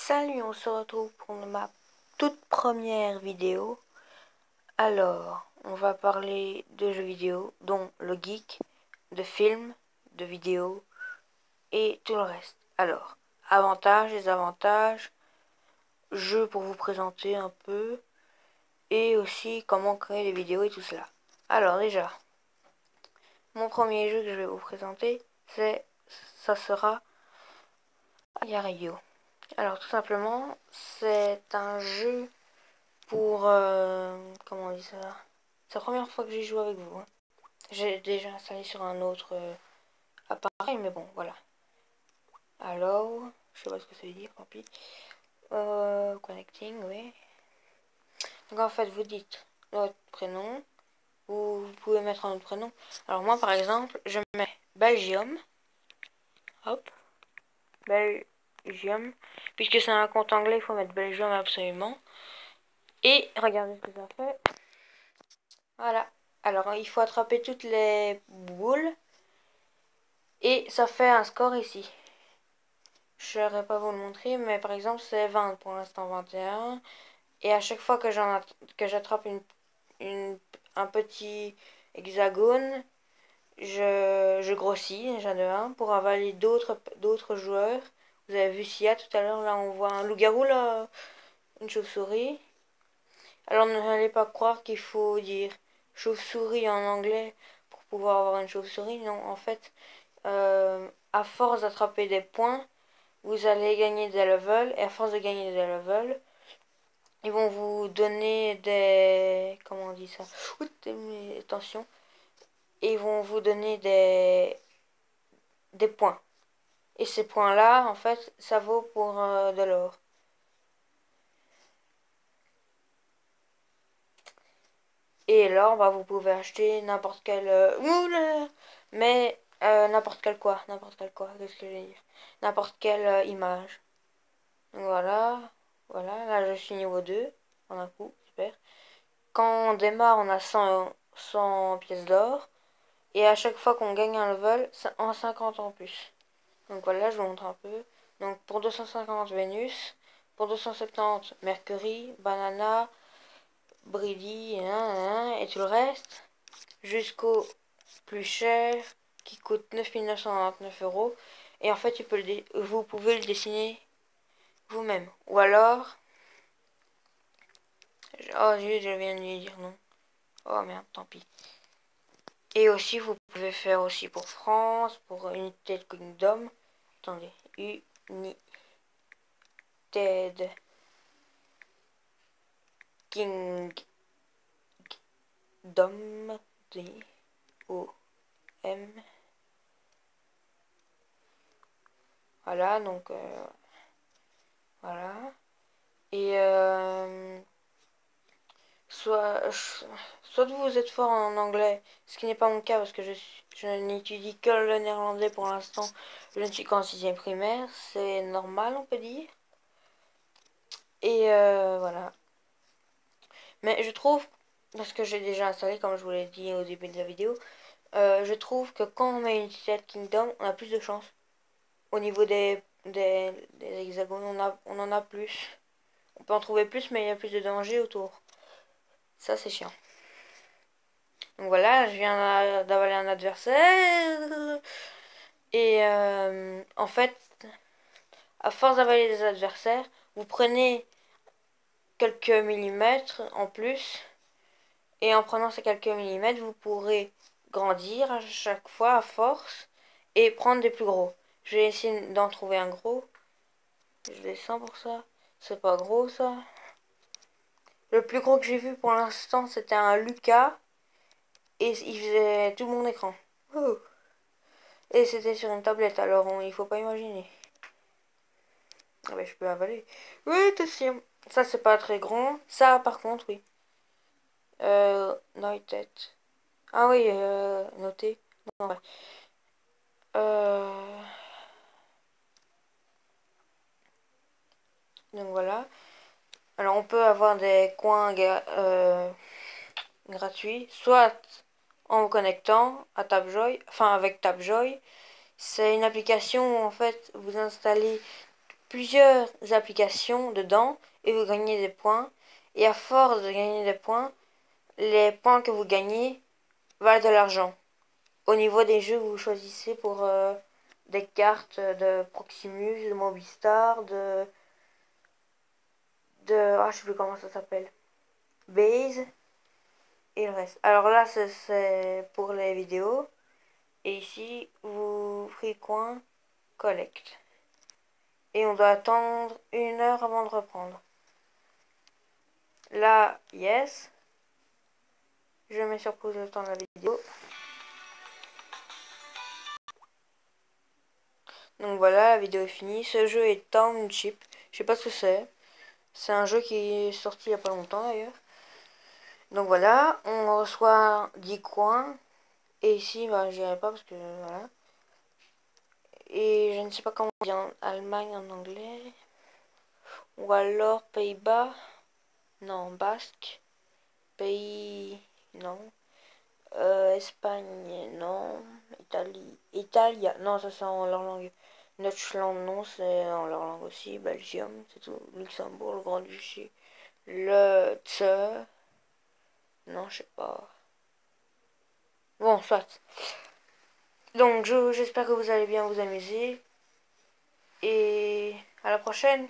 Salut, on se retrouve pour ma toute première vidéo. Alors, on va parler de jeux vidéo, dont le geek, de films, de vidéos et tout le reste. Alors, avantages, désavantages, jeux pour vous présenter un peu, et aussi comment créer des vidéos et tout cela. Alors déjà, mon premier jeu que je vais vous présenter, ça sera Yario. Alors tout simplement, c'est un jeu pour... comment on dit ça? C'est la première fois que j'y joue avec vous. Hein. J'ai déjà installé sur un autre appareil, mais bon, voilà. Alors, je sais pas ce que ça veut dire, tant pis. Connecting, oui. Donc en fait, vous dites votre prénom, ou vous pouvez mettre un autre prénom. Alors moi, par exemple, je mets Belgium. Hop. Belgium. Puisque c'est un compte anglais, il faut mettre Belgium absolument. Et regardez ce que ça fait. Voilà. Alors, il faut attraper toutes les boules. Et ça fait un score ici. Je ne saurais pas vous le montrer, mais par exemple, c'est 20 pour l'instant, 21. Et à chaque fois que j'attrape un petit hexagone, je grossis déjà de 1 pour avaler d'autres joueurs. Vous avez vu Sia tout à l'heure, là on voit un loup-garou, là, une chauve-souris. Alors n'allez pas croire qu'il faut dire chauve-souris en anglais pour pouvoir avoir une chauve-souris. Non, en fait, à force d'attraper des points, vous allez gagner des levels. Et à force de gagner des levels, ils vont vous donner des... Comment on dit ça? Attention. Ils vont vous donner des points. Et ces points-là, en fait, ça vaut pour de l'or. Et l'or, bah, vous pouvez acheter n'importe quel... mais n'importe quel quoi? N'importe quel quoi? Qu'est-ce que je vais dire? N'importe quelle image. Donc voilà. Voilà, là je suis niveau 2. En un coup, super. Quand on démarre, on a 100 pièces d'or. Et à chaque fois qu'on gagne un level, c'est en 50 en plus. Donc voilà, je vous montre un peu. Donc pour 250 Vénus, pour 270 Mercury, Banana, Brady, et tout le reste, jusqu'au plus cher qui coûte 9999 euros. Et en fait, vous pouvez le dessiner vous-même. Ou alors... Oh zut, je viens de lui dire non. Oh merde, tant pis. Et aussi, vous pouvez faire aussi pour France, pour United Kingdom. Attendez, United Kingdom, D-O-M. Voilà, donc, voilà. Et, soit vous êtes fort en anglais, ce qui n'est pas mon cas parce que je n'étudie que le néerlandais pour l'instant. Je ne suis qu'en 6e primaire, c'est normal on peut dire. Et voilà. Mais je trouve, parce que j'ai déjà installé comme je vous l'ai dit au début de la vidéo, je trouve que quand on met United Kingdom, on a plus de chance. Au niveau des hexagones, on en a plus. On peut en trouver plus, mais il y a plus de danger autour. Ça, c'est chiant. Donc voilà, je viens d'avaler un adversaire. Et en fait, à force d'avaler des adversaires, vous prenez quelques millimètres en plus. Et en prenant ces quelques millimètres, vous pourrez grandir à chaque fois à force et prendre des plus gros. Je vais essayer d'en trouver un gros. Je descends pour ça. C'est pas gros ça. Le plus gros que j'ai vu pour l'instant, c'était un Lucas. Et il faisait tout mon écran. Ouh. Et c'était sur une tablette, alors il faut pas imaginer. Ah bah, je peux avaler. Oui, attention. Ça, c'est pas très grand. Ça, par contre, oui. United. Ah oui, noté. Non, ouais. Donc voilà. Alors on peut avoir des coins gratuits, soit en vous connectant à Tapjoy, enfin avec Tapjoy. C'est une application où en fait vous installez plusieurs applications dedans et vous gagnez des points. Et à force de gagner des points, les points que vous gagnez valent de l'argent. Au niveau des jeux, vous choisissez pour des cartes de Proximus, de Mobistar, je sais plus comment ça s'appelle, Base et le reste. Alors là, c'est pour les vidéos. Et ici, vous Freecoin Collect. Et on doit attendre 1 heure avant de reprendre. Là, yes. Je mets sur pause le temps de la vidéo. Donc voilà, la vidéo est finie. Ce jeu est Township. Je sais pas ce que c'est. C'est un jeu qui est sorti il y a pas longtemps d'ailleurs. Donc voilà, on reçoit 10 coins. Et ici, bah, j'irai pas parce que voilà. Et je ne sais pas comment on dit en Allemagne en anglais. Ou alors Pays-Bas. Non, Basque. Pays. Non. Espagne, non. Italia, non, ça c'est en leur langue. Deutschland, non, c'est en leur langue aussi. Belgium, c'est tout. Luxembourg, le Grand-Duché. Le Tse. Non, je sais pas. Bon, soit. Donc, j'espère que vous allez bien vous amuser. Et à la prochaine.